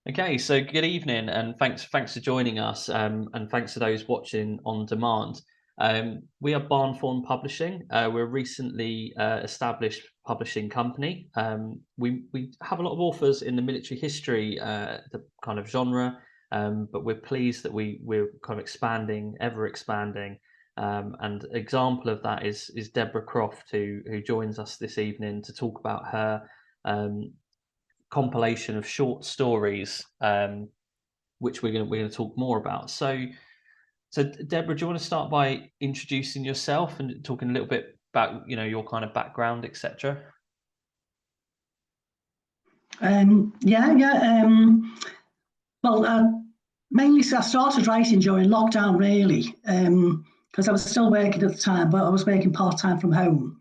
Okay, so good evening, and thanks for joining us, and thanks to those watching on demand. We are Barnthorne Publishing. We're a recently established publishing company. We have a lot of authors in the military history, the kind of genre, but we're pleased that we're kind of expanding, ever expanding. And example of that is Debra Croft, who joins us this evening to talk about her um, compilation of short stories, which we're gonna talk more about. So Deborah, do you want to start by introducing yourself and talking a little bit about your kind of background, etc.? Yeah, yeah. Well, mainly I started writing during lockdown, really, because I was still working at the time, but I was working part-time from home.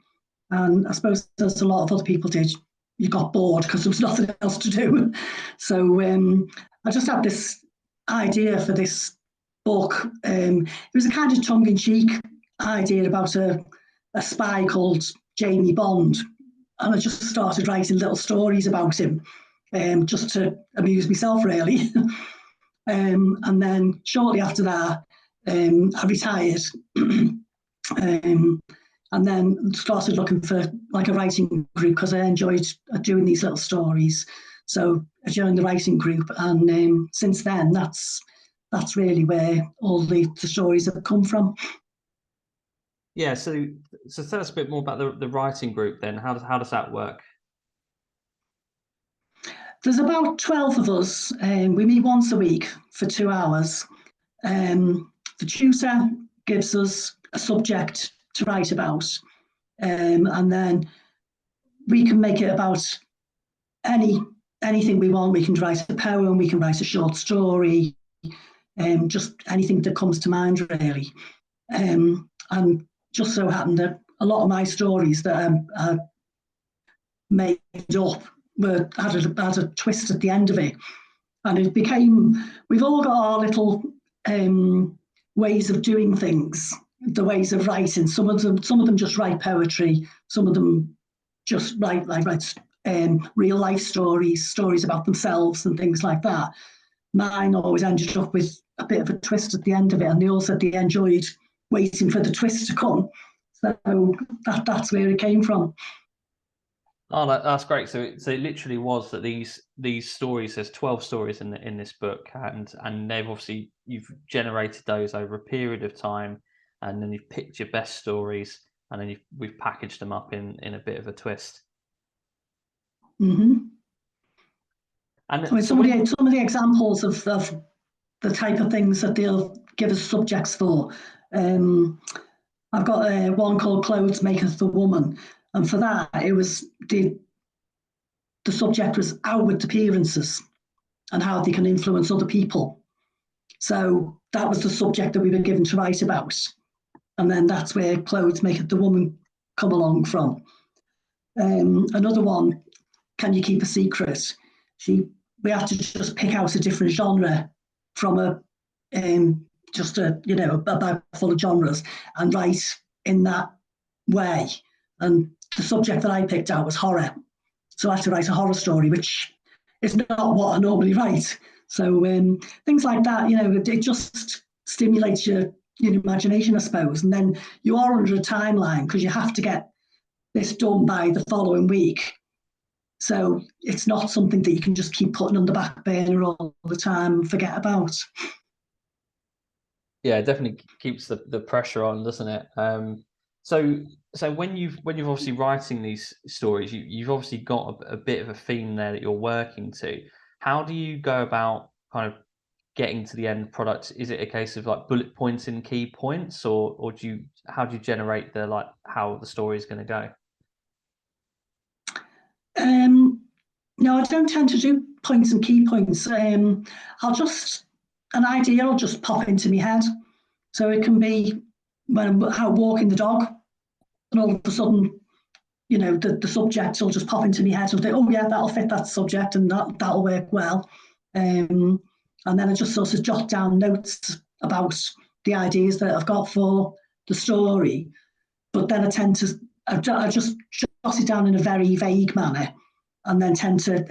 And I suppose, as a lot of other people did, you got bored because there was nothing else to do. So I just had this idea for this book. It was a kind of tongue-in-cheek idea about a spy called Jamie Bond. And I just started writing little stories about him, just to amuse myself, really. And then shortly after that, I retired. And then started looking for like a writing group because I enjoyed doing these little stories. So I joined the writing group, and since then, that's really where all the stories have come from. Yeah. So tell us a bit more about the writing group then. How does that work? There's about 12 of us. We meet once a week for 2 hours. The tutor gives us a subject to write about, and then we can make it about anything we want. We can write a poem, we can write a short story, just anything that comes to mind, really. And just so happened that a lot of my stories that I made up had a twist at the end of it, and it became. We've all got our little ways of doing things, the ways of writing. Some of them just write poetry. Some of them just write real life stories about themselves and things like that. Mine always ended up with a bit of a twist at the end of it, and they all said they enjoyed waiting for the twist to come. So that's where it came from. Oh, that's great. So it literally was that these stories. There's 12 stories in this book, and they've obviously you've generated those over a period of time, and then you've picked your best stories, and then we've packaged them up in a bit of a twist. Mm-hmm. And I mean, some of the examples of the type of things that they'll give us subjects for. I've got one called "Clothes Maketh the Woman," and for that, it was the subject was outward appearances and how they can influence other people. So that was the subject that we were given to write about, and then that's where "Clothes Maketh the Woman" come along from. Another one, "Can You Keep a Secret?" We had to just pick out a different genre from a bag full of genres and write in that way. And the subject that I picked out was horror, so I had to write a horror story, which is not what I normally write. So things like that, it just stimulates your imagination, I suppose. And then you are under a timeline because you have to get this done by the following week. So it's not something that you can just keep putting on the back burner all the time and forget about. Yeah, it definitely keeps the pressure on, doesn't it? So when you've obviously writing these stories, you've obviously got a bit of a theme there that you're working to. How do you go about kind of getting to the end product? Is it a case of like bullet points in key points, or how do you generate how the story is going to go? No, I don't tend to do points and key points. An idea will just pop into my head. So it can be when I'm out walking the dog, and all of a sudden, the subject will just pop into my head and think, oh yeah, that'll fit that subject, and that'll work well. And then I just sort of jot down notes about the ideas that I've got for the story. But then I just jot it down in a very vague manner, and then tend to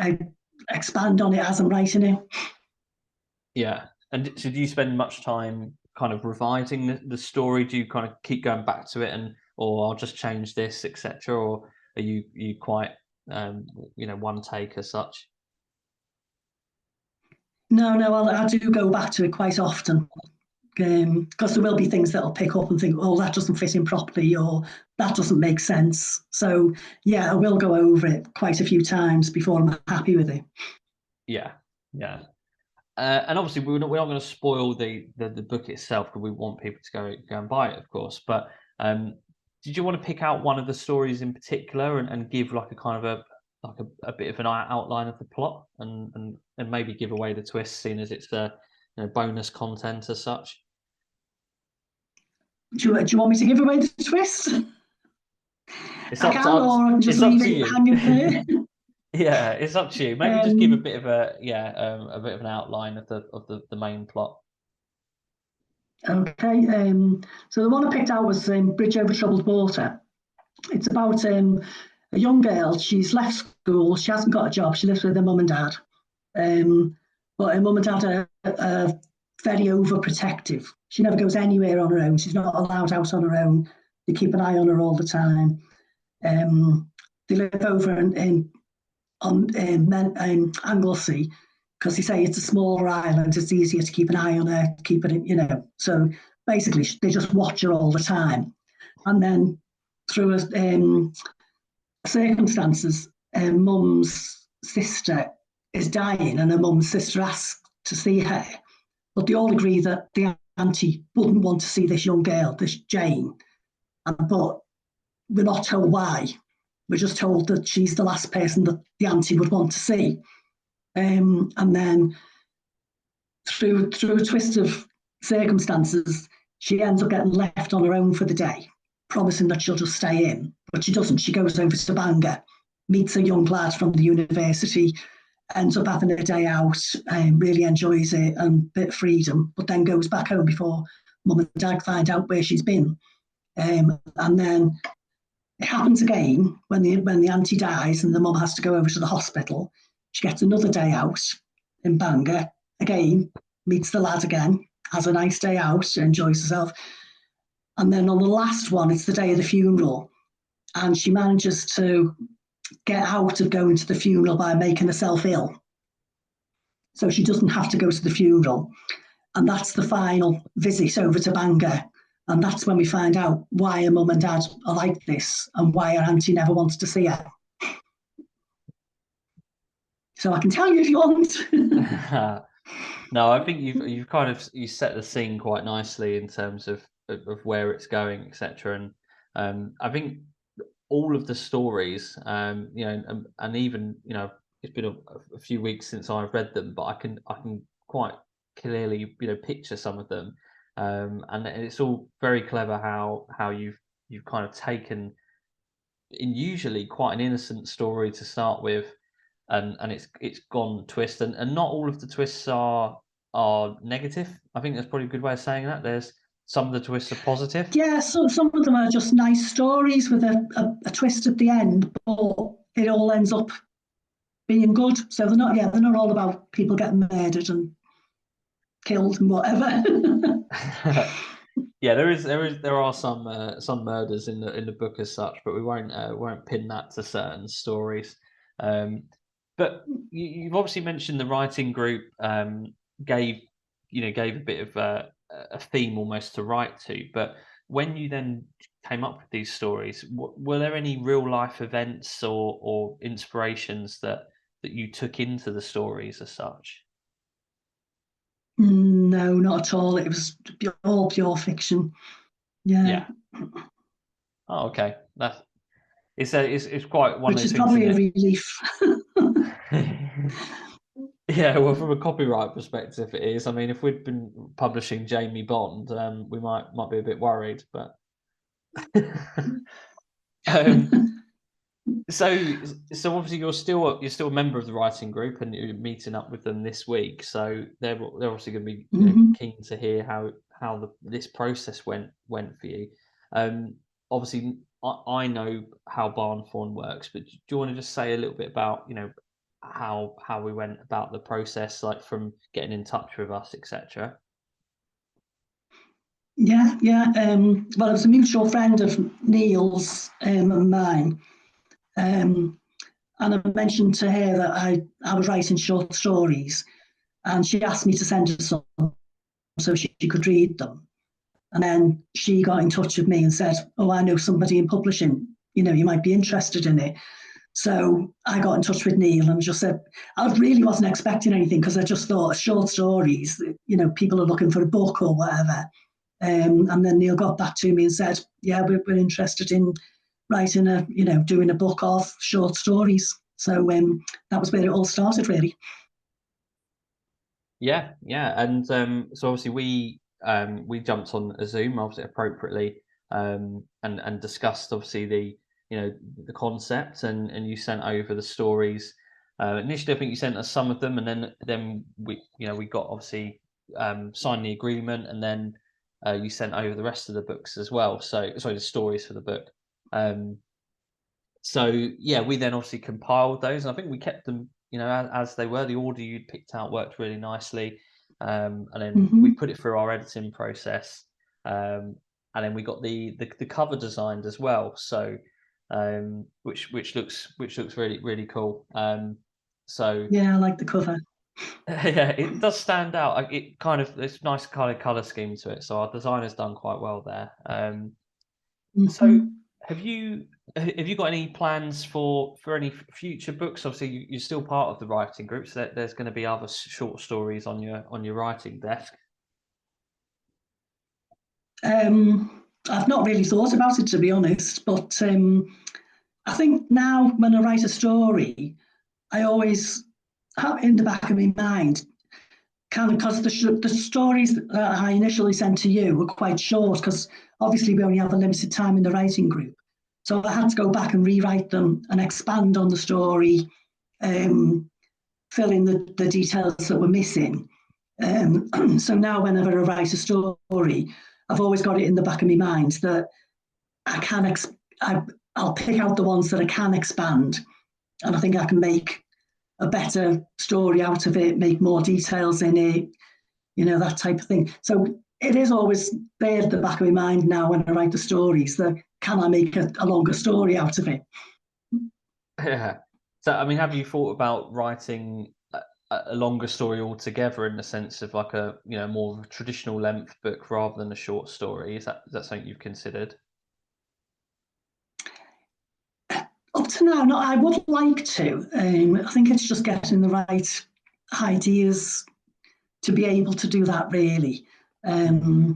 expand on it as I'm writing it. Yeah. And so do you spend much time kind of revising the story? Do you kind of keep going back to it and, or I'll just change this, etc., or are you quite one take as such? No, I do go back to it quite often, because there will be things that I'll pick up and think, oh, that doesn't fit in properly, or that doesn't make sense. So yeah, I will go over it quite a few times before I'm happy with it. Yeah, yeah. And obviously, we're not going to spoil the book itself because we want people to go and buy it, of course. But did you want to pick out one of the stories in particular and give like a kind of a bit of an outline of the plot and maybe give away the twist, seeing as it's bonus content as such? Do you want me to give away the twist? It's I up to can, us. or I can just It's up leave to it you. hanging there. Yeah, it's up to you. Maybe just give a Um, bit of a bit of an outline of the main plot. okay, so the one I picked out was Bridge Over Troubled Water. It's about a young girl. She's left school. She hasn't got a job. She lives with her mum and dad. But her mum and dad are very overprotective. She never goes anywhere on her own. She's not allowed out on her own. They keep an eye on her all the time. They live over on Anglesey because they say it's a smaller island. It's easier to keep an eye on her, keep it. So basically, they just watch her all the time. And then through circumstances, mum's sister is dying, and her mum's sister asks to see her, but they all agree that the auntie wouldn't want to see this young girl, this Jane. But we're not told why. We're just told that she's the last person that the auntie would want to see. And then through a twist of circumstances, she ends up getting left on her own for the day, promising that she'll just stay in. But she doesn't. She goes over to Bangor, meets a young lad from the university, ends up having a day out, really enjoys it and a bit of freedom, but then goes back home before mum and dad find out where she's been. And then it happens again when the auntie dies and the mum has to go over to the hospital. She gets another day out in Bangor, again, meets the lad again, has a nice day out, enjoys herself. And then on the last one, it's the day of the funeral. And she manages to get out of going to the funeral by making herself ill. So she doesn't have to go to the funeral. And that's the final visit over to Bangor. And that's when we find out why her mum and dad are like this and why her auntie never wants to see her. So I can tell you if you want. No, I think you've kind of you set the scene quite nicely in terms of where it's going, etc. And I think all of the stories, and even it's been a few weeks since I've read them, but I can quite clearly picture some of them, and it's all very clever how you've kind of taken in usually quite an innocent story to start with, and it's gone twist, and not all of the twists are negative. I think that's probably a good way of saying that. There's some of the twists are positive. Yeah, some of them are just nice stories with a twist at the end, but it all ends up being good. So they're not all about people getting murdered and killed and whatever. Yeah, there are some murders in the book as such, but we won't pin that to certain stories. Um, but you've obviously mentioned the writing group gave gave a bit of a theme almost to write to. But when you then came up with these stories, were there any real life events or inspirations that you took into the stories as such? No, not at all. It was all pure fiction. Yeah, Yeah. Oh, okay. That's it's quite one of which those is things, probably isn't a it? relief. Yeah, well, from a copyright perspective, it is. I mean, if we'd been publishing Jamie Bond, we might be a bit worried, but um, so obviously you're still a member of the writing group, and you're meeting up with them this week. So they're obviously going to be Mhm. keen to hear how this process went for you. Obviously, I know how Barn Fawn works, but do you want to just say a little bit about how we went about the process, like from getting in touch with us, etc.? Yeah, yeah. Well, it was a mutual friend of Neil's and mine. And I mentioned to her that I was writing short stories, and she asked me to send her some so she could read them. And then she got in touch with me and said, "Oh, I know somebody in publishing. You might be interested in it." So I got in touch with Neil and just said, I really wasn't expecting anything because I just thought short stories, people are looking for a book or whatever. And then Neil got back to me and said, "Yeah, we're interested in writing doing a book of short stories." So that was where it all started, really. Yeah, yeah, and so obviously we jumped on a Zoom, obviously appropriately, and discussed obviously the concept, and you sent over the stories. Initially, I think you sent us some of them, and then we got obviously signed the agreement, and then you sent over the rest of the books as well. So sorry, the stories for the book. Um, so yeah, we then obviously compiled those, and I think we kept them, as they were. The order you'd picked out worked really nicely, and then we Mm-hmm. put it through our editing process, and then we got the cover designed as well. So, which looks really really cool. So Yeah, I like the cover. yeah, it does stand out. It kind of it's nice kind of color scheme to it. So our designer's done quite well there. So Mm-hmm. have you have you got any plans for any future books? Obviously, you're still part of the writing group, so there's going to be other short stories on your writing desk. I've not really thought about it, to be honest, but I think now when I write a story, I always have in the back of my mind, kind of because the stories that I initially sent to you were quite short, because obviously we only have a limited time in the writing group. So I had to go back and rewrite them and expand on the story, um, fill in the details that were missing. So now whenever I write a story, I've always got it in the back of my mind that I can, I'll pick out the ones that I can expand, and I think I can make a better story out of it, make more details in it, that type of thing. So it is always there at the back of my mind now when I write the stories that can I make a longer story out of it? Yeah. So I mean, have you thought about writing a longer story altogether in the sense of like a more of a traditional length book rather than a short story? Is that something you've considered? Up to now, no, I would like to. I think it's just getting the right ideas to be able to do that, really. Hmm.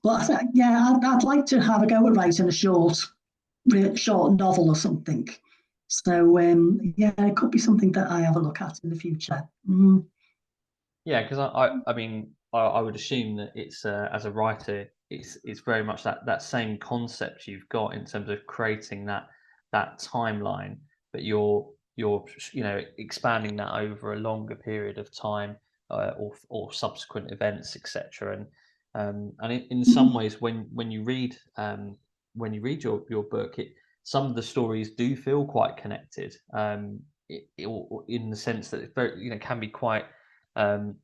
But yeah, I'd like to have a go at writing a short novel or something. So yeah, it could be something that I have a look at in the future. Yeah, because I mean I would assume that it's as a writer it's very much that same concept you've got in terms of creating that timeline, but you're expanding that over a longer period of time, or subsequent events, etc. And in some Mm, ways when you read your book, some of the stories do feel quite connected, in the sense that it very can be quite, um,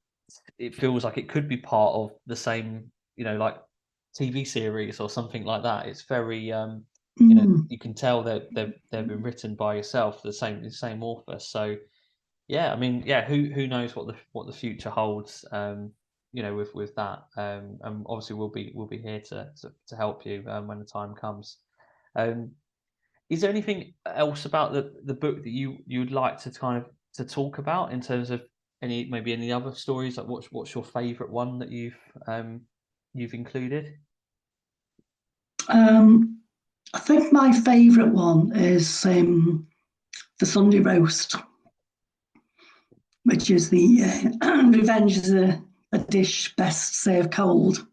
it feels like it could be part of the same, like TV series or something like that. It's very, mm. you can tell that they've been written by yourself, the same author. So yeah, I mean, yeah, who knows what the future holds, with that. And obviously we'll be here to help you when the time comes. Um, is there anything else about the book that you'd like to kind of to talk about in terms of maybe any other stories? Like what's your favourite one that you've included? Um, I think my favourite one is the Sunday roast, which is the revenge is a dish best served cold,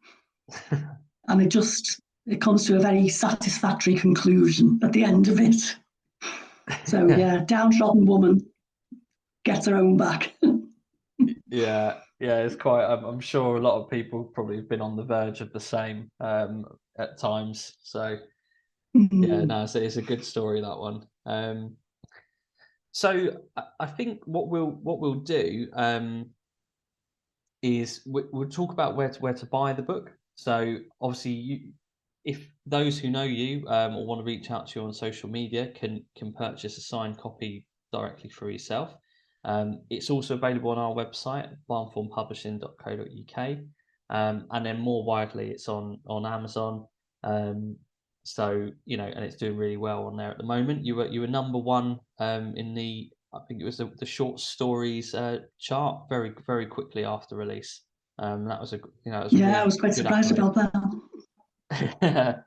and it comes to a very satisfactory conclusion at the end of it. So Yeah, yeah, downtrodden woman gets her own back. yeah, yeah. It's quite. I'm sure a lot of people probably have been on the verge of the same, at times. So yeah, Mm. no, it's a good story, that one. So I think what we'll do is we'll talk about where to buy the book. So obviously, if those who know you or want to reach out to you on social media can purchase a signed copy directly for yourself. It's also available on our website, barnthornpublishing.co.uk, and then more widely, it's on Amazon. Um, so and it's doing really well on there at the moment. You were number one in the, I think it was the short stories chart very quickly after release. That was a Yeah, I really was quite good surprised accolade. about that.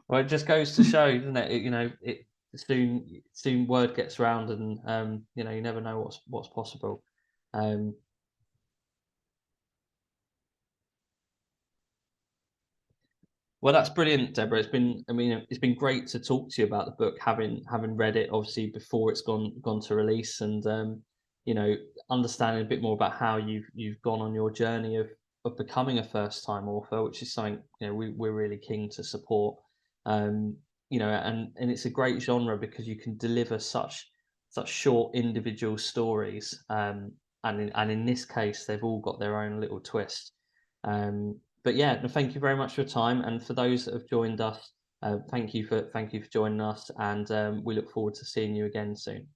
Well, it just goes to show, doesn't it? It soon word gets around, and you never know what's possible. Um, Well, that's brilliant, Deborah. It's been great to talk to you about the book, having read it obviously before it's gone to release, and you know, understanding a bit more about how you've gone on your journey of becoming a first time author, which is something we're really keen to support. Um, and it's a great genre because you can deliver such short individual stories, and in this case, they've all got their own little twist. But yeah, no, thank you very much for your time, and for those that have joined us, thank you for joining us, and we look forward to seeing you again soon.